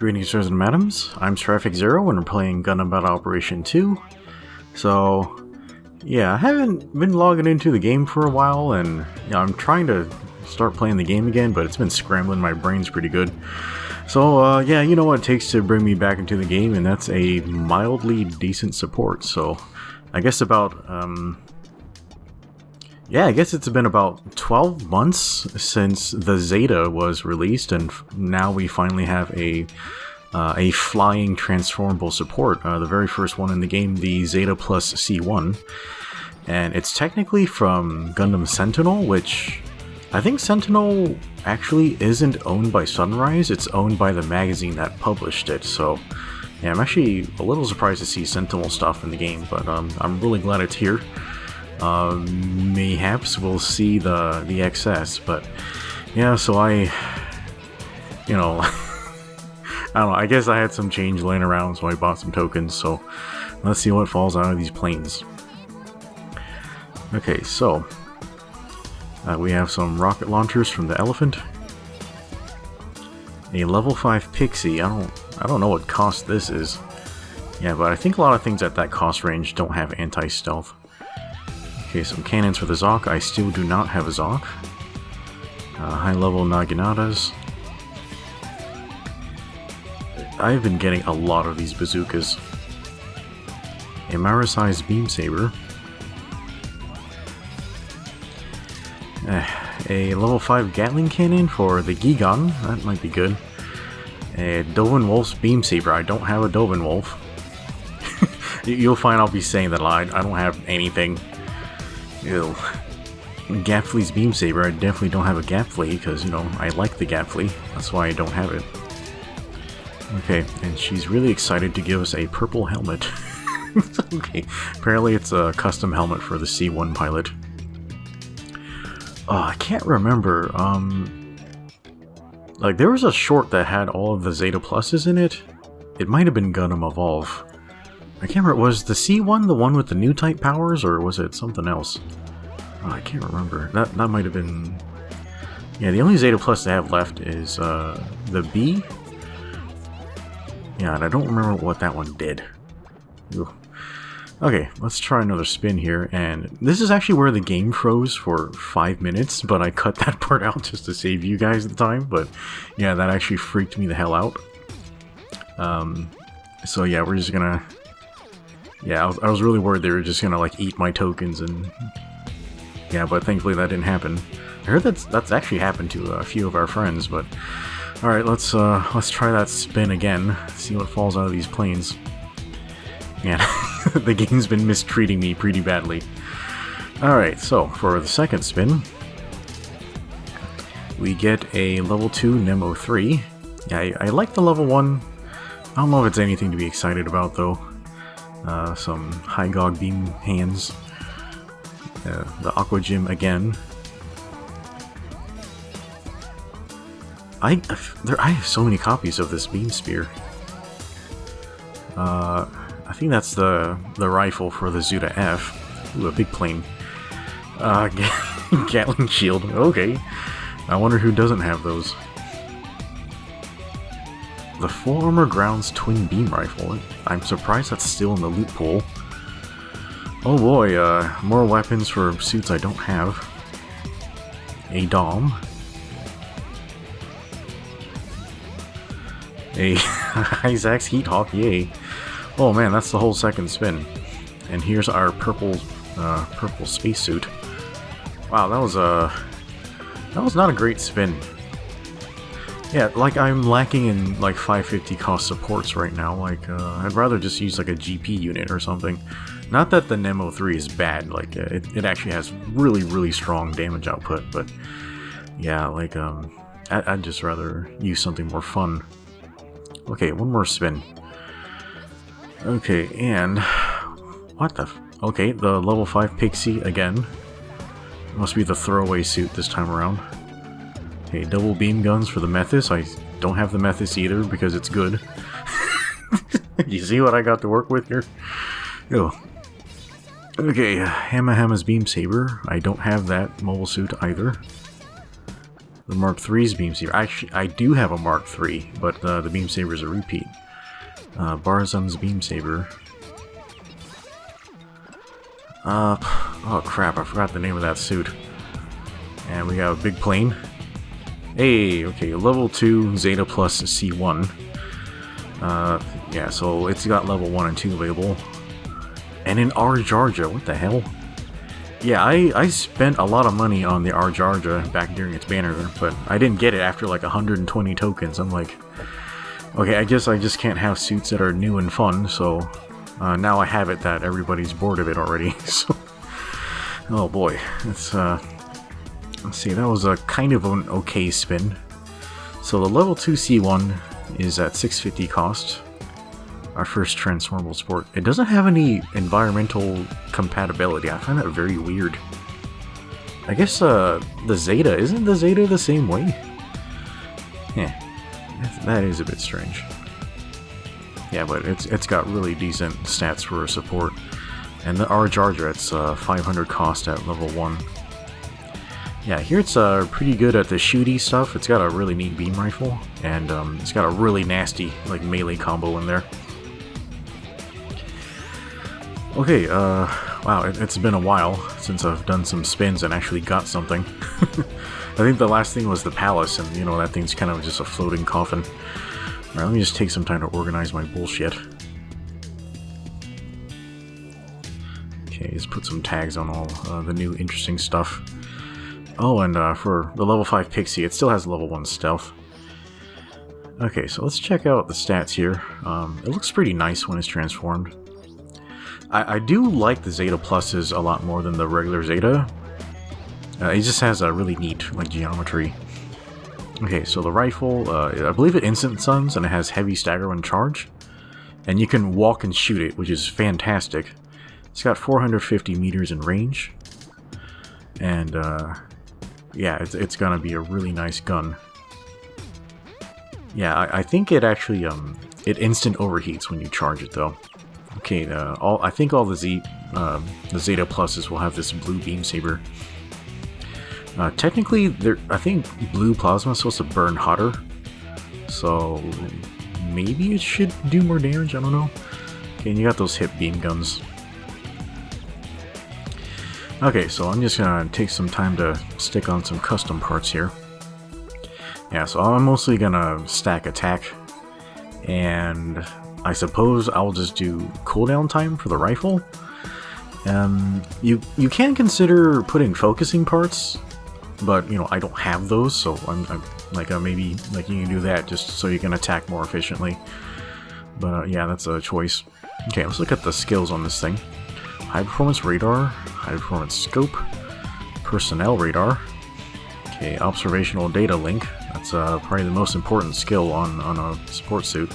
Greetings, sirs and madams. I'm Traffic Zero, and we're playing Gundam Battle Operation 2. So, yeah, I haven't been logging into the game for a while, and I'm trying to start playing the game again, but it's been scrambling my brains pretty good. So, yeah, you know what it takes to bring me back into the game, and that's a mildly decent support. So, I guess I guess it's been about 12 months since the Zeta was released, and now we finally have a flying transformable support. The very first one in the game, the Zeta Plus C1. And it's technically from Gundam Sentinel, which I think Sentinel actually isn't owned by Sunrise, it's owned by the magazine that published it. So, yeah, I'm actually a little surprised to see Sentinel stuff in the game, but I'm really glad it's here. Mayhaps we'll see the XS, but yeah, so I don't know, I guess I had some change laying around, so I bought some tokens, so let's see what falls out of these planes. Okay, so we have some rocket launchers from the Elephant, a level 5 Pixie. I don't know what cost this is. Yeah, but I think a lot of things at that cost range don't have anti-stealth. Okay, some cannons for the Zoc. I still do not have a Zoc. High-level Naginatas. I've been getting a lot of these bazookas. A Mara-sized beam saber. A level 5 Gatling cannon for the Gigan. That might be good. A Dovin Wolf's beam saber. I don't have a Dovin Wolf. You'll find I'll be saying that a lot. I don't have anything. Ew. Gapflee's beam saber. I definitely don't have a Gapflee because, you know, I like the Gapflee. That's why I don't have it. Okay, and she's really excited to give us a purple helmet. Okay, apparently it's a custom helmet for the C1 pilot. I can't remember. Like, there was a short that had all of the Zeta Pluses in it. It might have been Gundam Evolve. I can't remember, was the C1 the one with the new type powers, or was it something else? Oh, I can't remember. That might have been... Yeah, the only Zeta Plus they have left is the B. Yeah, and I don't remember what that one did. Ooh. Okay, let's try another spin here, and this is actually where the game froze for 5 minutes, but I cut that part out just to save you guys the time, but yeah, that actually freaked me the hell out. So yeah, we're just gonna... Yeah, I was really worried they were just gonna, like, eat my tokens, and... Yeah, but thankfully that didn't happen. I heard that's actually happened to a few of our friends, but... Alright, let's try that spin again, see what falls out of these planes. Yeah, the game's been mistreating me pretty badly. Alright, so, for the second spin... We get a level 2 Nemo 3. Yeah, I like the level 1. I don't know if it's anything to be excited about, though. Some High Gog Beam hands. The Aqua Gym again. I have so many copies of this Beam Spear. I think that's the rifle for the Zeta F. Ooh, a big plane. Gatling Shield. Okay. I wonder who doesn't have those. The Full Armor Grounds Twin Beam Rifle. I'm surprised that's still in the loot pool. Oh boy, more weapons for suits I don't have. A Dom. A Isaac's Heat Hawk, yay. Oh man, that's the whole second spin. And here's our purple spacesuit. Wow, that was not a great spin. Yeah, like, I'm lacking in, like, 550 cost supports right now. Like, I'd rather just use, like, a GP unit or something. Not that the Nemo 3 is bad, like, it actually has really, really strong damage output, but, yeah, like, I'd just rather use something more fun. Okay, one more spin. Okay, and... What the okay, the level 5 Pixie again. Must be the throwaway suit this time around. Okay, double beam guns for the Methis. I don't have the Methis either because it's good. You see what I got to work with here? Oh. Okay, Hamma's beam saber. I don't have that mobile suit either. The Mark III's beam saber. Actually, I do have a Mark III, but the beam saber is a repeat. Barzan's beam saber. Oh crap, I forgot the name of that suit. And we got a big plane. Hey, okay, level 2 Zeta Plus C1. Yeah, so it's got level 1 and 2 available. And in Arjarja, what the hell? Yeah, I spent a lot of money on the Arjarja back during its banner, but I didn't get it after like 120 tokens. I'm like, okay, I guess I just can't have suits that are new and fun, so now I have it that everybody's bored of it already. So, oh boy, it's let's see, that was a kind of an okay spin. So the level 2 C1 is at 650 cost. Our first transformable sport. It doesn't have any environmental compatibility. I find that very weird. I guess the Zeta, isn't the Zeta the same way? Yeah, that is a bit strange. Yeah, but it's got really decent stats for support. And the Arjarja, it's 500 cost at level 1. Yeah, here it's pretty good at the shooty stuff. It's got a really neat beam rifle, and it's got a really nasty like melee combo in there. Okay, wow, it's been a while since I've done some spins and actually got something. I think the last thing was the palace, and you know, that thing's kind of just a floating coffin. Alright, let me just take some time to organize my bullshit. Okay, just put some tags on all the new interesting stuff. Oh, and for the level 5 Pixie, it still has level 1 stealth. Okay, so let's check out the stats here. It looks pretty nice when it's transformed. I do like the Zeta Pluses a lot more than the regular Zeta. It just has a really neat like geometry. Okay, so the rifle, I believe it instant stuns and it has heavy stagger when charged. And you can walk and shoot it, which is fantastic. It's got 450 meters in range. And yeah, it's gonna be a really nice gun. Yeah, I think it actually, it instant overheats when you charge it though. Okay, I think all the Zeta Pluses will have this blue beam saber. Technically, I think blue plasma is supposed to burn hotter, so maybe it should do more damage. I don't know. Okay, and you got those hip beam guns. Okay, so I'm just gonna take some time to stick on some custom parts here. Yeah, so I'm mostly gonna stack attack, and I suppose I'll just do cooldown time for the rifle. You can consider putting focusing parts, but you know, I don't have those, so I'm like maybe like you can do that just so you can attack more efficiently. But yeah, that's a choice. Okay, let's look at the skills on this thing. High performance radar, high performance scope, personnel radar. Okay, observational data link. That's probably the most important skill on a sport suit.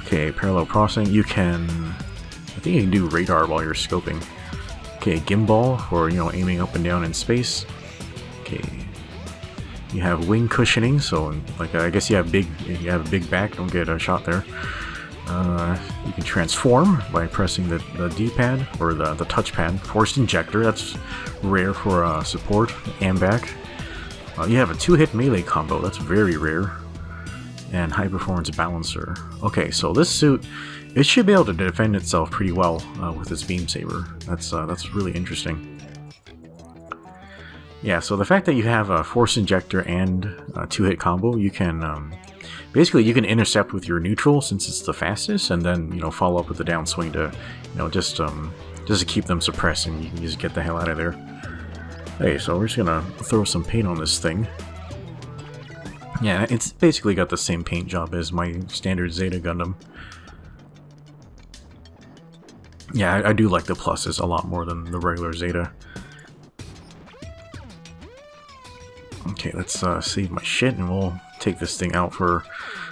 Okay, parallel processing. I think you can do radar while you're scoping. Okay, gimbal for, you know, aiming up and down in space. Okay, you have wing cushioning, so like I guess you have a big back, don't get a shot there. You can transform by pressing the D-pad or the touchpad. Forced injector, that's rare for support and back. You have a 2-hit melee combo, that's very rare. And high performance balancer. Okay, so this suit, it should be able to defend itself pretty well with its beam saber. That's really interesting. Yeah, so the fact that you have a force injector and a 2-hit combo, you can basically you can intercept with your neutral since it's the fastest, and then you know follow up with the downswing to just to keep them suppressed, and you can just get the hell out of there. Hey, so we're just gonna throw some paint on this thing. Yeah, it's basically got the same paint job as my standard Zeta Gundam. Yeah, I do like the pluses a lot more than the regular Zeta. Okay, let's save my shit and we'll take this thing out for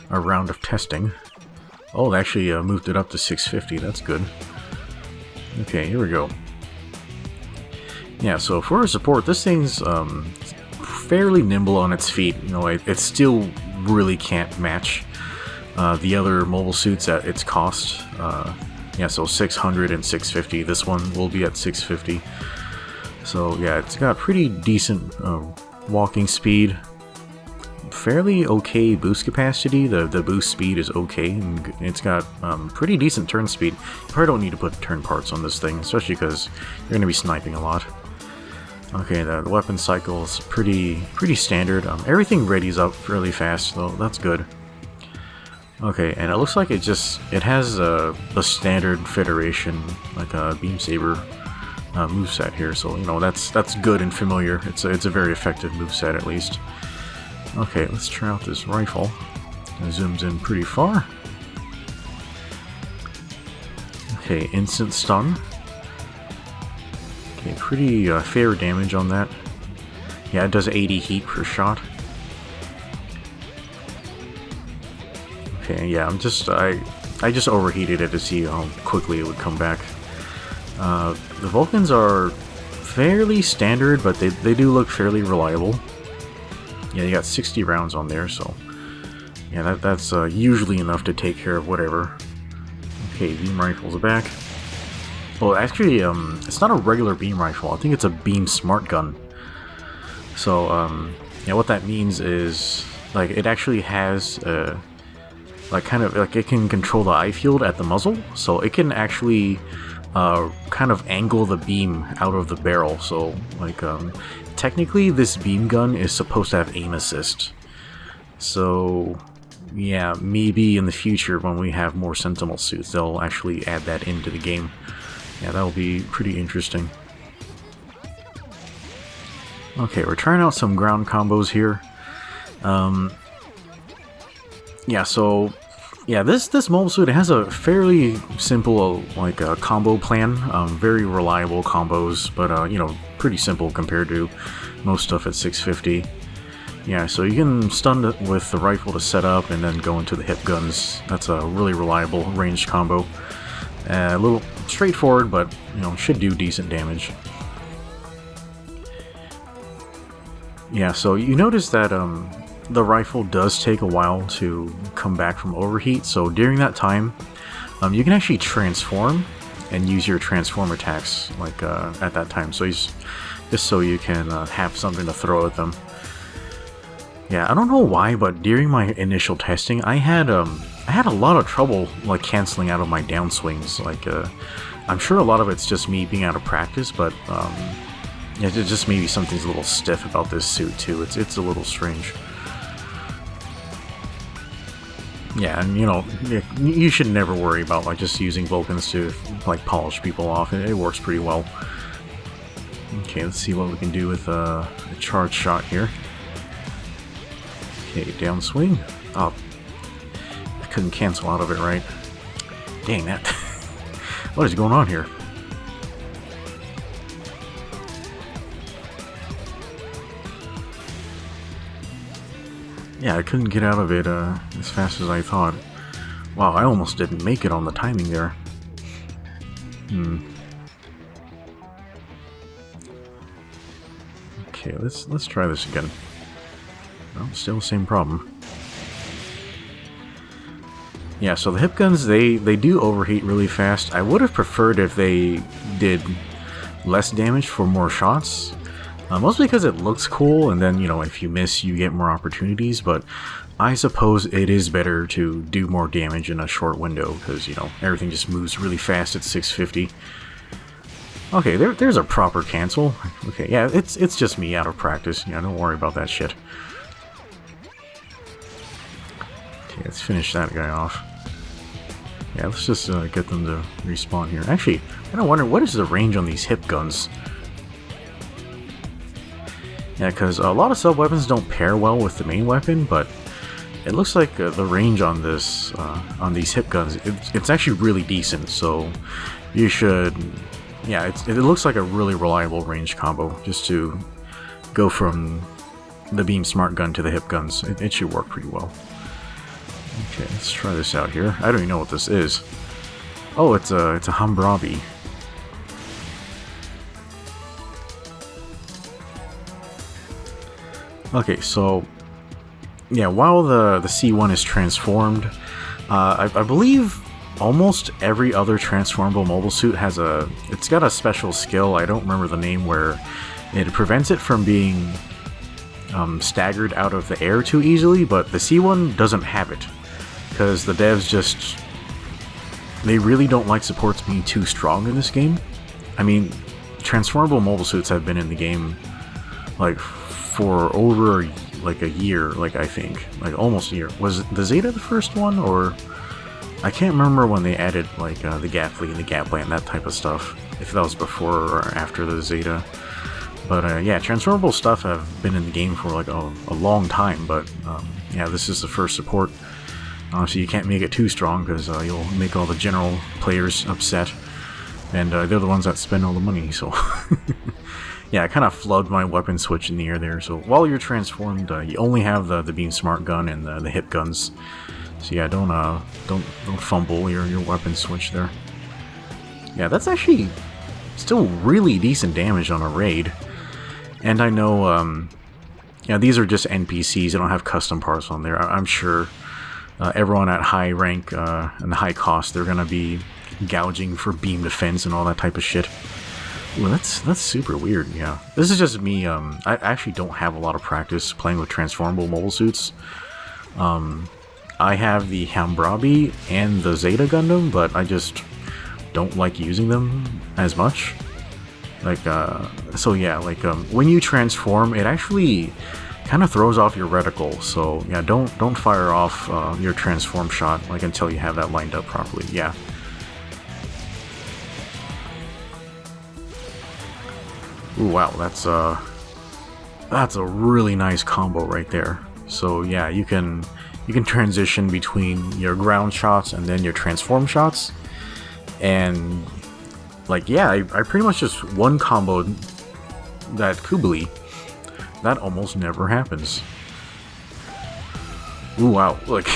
a round of testing. Oh, they actually moved it up to 650, that's good. Okay, here we go. Yeah, so for support, this thing's fairly nimble on its feet. You know, it still really can't match the other mobile suits at its cost. Yeah, so 600 and 650. This one will be at 650. So yeah, it's got pretty decent walking speed. Fairly okay boost capacity. The boost speed is okay, and it's got pretty decent turn speed. You probably don't need to put turn parts on this thing, especially because you're going to be sniping a lot. Okay, the weapon cycle is pretty standard. Everything readies up fairly fast, though. That's good. Okay, and it looks like it has the standard Federation, like a Beam Saber moveset here. So you know that's good and familiar. It's a very effective moveset at least. Okay, let's try out this rifle. It zooms in pretty far. Okay, instant stun. Okay, pretty fair damage on that. Yeah, it does 80 heat per shot. Okay, yeah, I just overheated it to see how quickly it would come back. The Vulcans are fairly standard, but they do look fairly reliable. Yeah, you got 60 rounds on there, so yeah, that's usually enough to take care of whatever. Okay, beam rifles are back. Well, actually, it's not a regular beam rifle. I think it's a beam smart gun. So, yeah, what that means is like it actually has like kind of like it can control the eye field at the muzzle, so it can actually kind of angle the beam out of the barrel. So, like, technically, this beam gun is supposed to have aim assist. So, yeah, maybe in the future when we have more Sentinel suits, they'll actually add that into the game. Yeah, that'll be pretty interesting. Okay, we're trying out some ground combos here. Yeah, so yeah, this mobile suit, it has a fairly simple like combo plan. Very reliable combos, but you know, pretty simple compared to most stuff at 650. Yeah, so you can stun with the rifle to set up and then go into the hip guns. That's a really reliable ranged combo. A little straightforward, but you know, should do decent damage. Yeah, so you notice that the rifle does take a while to come back from overheat, so during that time, you can actually transform and use your transform attacks like at that time, so just so you can have something to throw at them. Yeah, I don't know why, but during my initial testing, I had a lot of trouble like canceling out of my downswings. Like, I'm sure a lot of it's just me being out of practice, but yeah, it's just maybe something's a little stiff about this suit too. It's a little strange. Yeah, and you know, you should never worry about like just using Vulcans to like polish people off. It works pretty well. Okay, let's see what we can do with a charge shot here. Okay, downswing. Oh, I couldn't cancel out of it right. Dang that. What is going on here? Yeah, I couldn't get out of it as fast as I thought. Wow, I almost didn't make it on the timing there. Okay, let's try this again. Well, still the same problem. Yeah, so the hip guns, they do overheat really fast. I would have preferred if they did less damage for more shots. Mostly because it looks cool, and then, you know, if you miss, you get more opportunities, but I suppose it is better to do more damage in a short window, because, you know, everything just moves really fast at 650. Okay, there's a proper cancel. Okay, yeah, it's just me out of practice. Yeah, don't worry about that shit. Okay, let's finish that guy off. Yeah, let's just get them to respawn here. Actually, I don't wonder, what is the range on these hip guns? Yeah, because a lot of sub-weapons don't pair well with the main weapon, but it looks like the range on this, on these hip guns, it's actually really decent, so you should, yeah, it looks like a really reliable range combo, just to go from the beam smart gun to the hip guns. It should work pretty well. Okay, let's try this out here. I don't even know what this is. Oh, it's a Hambravi. Okay, so yeah, while the C1 is transformed, I believe almost every other transformable mobile suit has it's got a special skill, I don't remember the name, where it prevents it from being staggered out of the air too easily, but the C1 doesn't have it. Because the devs just... they really don't like supports being too strong in this game. I mean, transformable mobile suits have been in the game like for over like a year, like I think, like almost a year. Was the Zeta the first one, or I can't remember when they added like the Gatling and the Gatland, that type of stuff, if that was before or after the Zeta. But yeah, transformable stuff have been in the game for like a long time, but yeah, this is the first support. Obviously you can't make it too strong because you'll make all the general players upset, and they're the ones that spend all the money, so yeah, I kind of flubbed my weapon switch in the air there. So while you're transformed, you only have the beam smart gun and the hip guns. So yeah, don't fumble your weapon switch there. Yeah, that's actually still really decent damage on a raid. And I know, yeah, these are just NPCs. They don't have custom parts on there. I'm sure everyone at high rank and the high cost, they're gonna be gouging for beam defense and all that type of shit. Ooh, that's super weird. Yeah, this is just me. I actually don't have a lot of practice playing with transformable mobile suits. I have the Hammurabi and the Zeta Gundam, but I just don't like using them as much. Like, so yeah, like when you transform, it actually kind of throws off your reticle. So yeah, don't fire off your transform shot like until you have that lined up properly. Yeah. Ooh, wow, that's a really nice combo right there. So yeah, you can transition between your ground shots and then your transform shots, and like yeah, I pretty much just one comboed that Kubli. That almost never happens. Ooh, wow, look.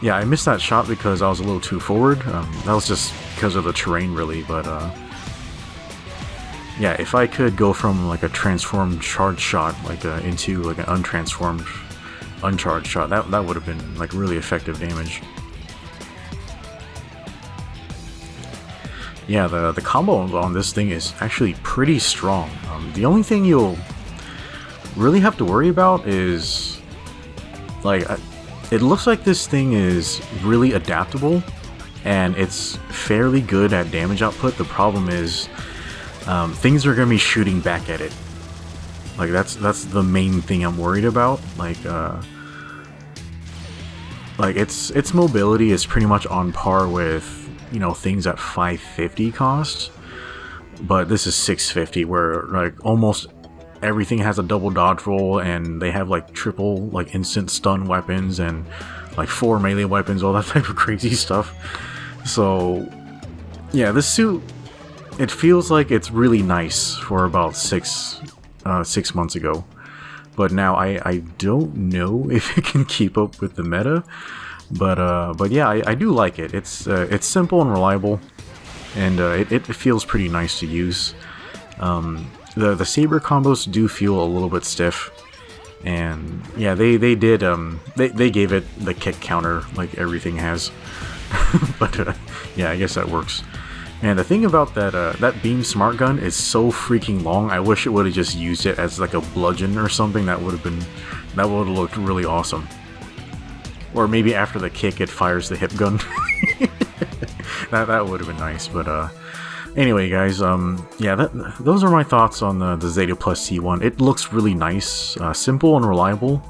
Yeah, I missed that shot because I was a little too forward. That was just because of the terrain, really, but yeah, if I could go from like a transformed charge shot like into like an untransformed uncharged shot, that would have been like really effective damage. Yeah, the combo on this thing is actually pretty strong. The only thing you'll really have to worry about is like it looks like this thing is really adaptable and it's fairly good at damage output. The problem is things are going to be shooting back at it. Like that's the main thing I'm worried about. Like its mobility is pretty much on par with, you know, things at 550 cost, but this is 650, where like almost everything has a double dodge roll, and they have like triple like instant stun weapons and like 4 melee weapons, all that type of crazy stuff. So yeah, this suit, it feels like it's really nice for about 6 months ago, but now I don't know if it can keep up with the meta. But yeah, I do like it. It's simple and reliable, and it feels pretty nice to use. The saber combos do feel a little bit stiff, and yeah, they did they gave it the kick counter like everything has. But yeah, I guess that works. And the thing about that beam smart gun is so freaking long. I wish it would have just used it as like a bludgeon or something. That would have looked really awesome. Or maybe after the kick, it fires the hip gun. that would have been nice. But anyway, guys, yeah, those are my thoughts on the Zeta Plus C1. It looks really nice, simple and reliable.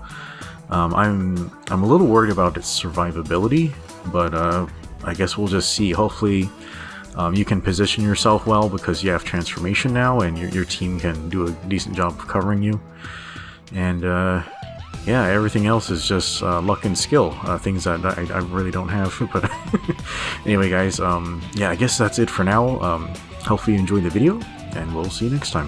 I'm a little worried about its survivability, but I guess we'll just see. Hopefully, you can position yourself well because you have transformation now, and your team can do a decent job of covering you. And yeah, everything else is just luck and skill, things that I really don't have. But anyway, guys, yeah, I guess that's it for now. Hopefully you enjoyed the video, and we'll see you next time.